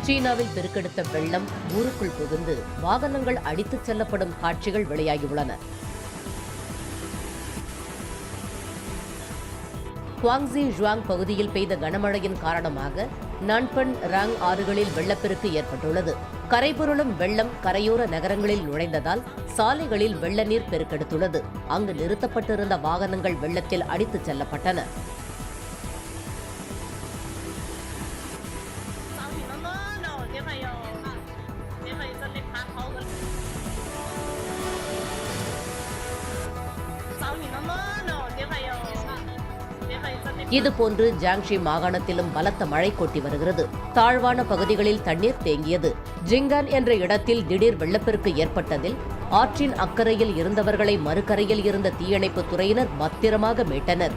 சீனாவில் பெருக்கெடுத்த வெள்ளம் ஊருக்குள் புகுந்து வாகனங்கள் அடித்துச் செல்லப்படும் காட்சிகள் வெளியாகியுள்ளன. குவாங்ஸி ஜுவாங் பகுதியில் பெய்த கனமழையின் காரணமாக நான்பன் ராங் ஆறுகளில் வெள்ளப்பெருக்கு ஏற்பட்டுள்ளது. கரைபுரளும் வெள்ளம் கரையோர நகரங்களில் நுழைந்ததால் சாலைகளில் வெள்ள நீர் பெருக்கெடுத்துள்ளது. அங்கு நிறுத்தப்பட்டிருந்த வாகனங்கள் வெள்ளத்தில் அடித்துச் செல்லப்பட்டன. இதுபோன்று ஜாங்ஷி மாகாணத்திலும் பலத்த மழை கொட்டி வருகிறது. தாழ்வான பகுதிகளில் தண்ணீர் தேங்கியது. ஜிங்கான் என்ற இடத்தில் திடீர் வெள்ளப்பெருக்கு ஏற்பட்டதில் ஆற்றின் அக்கறையில் இருந்தவர்களை மறுகரையில் இருந்த தீயணைப்பு துறையினர் பத்திரமாக மீட்டனர்.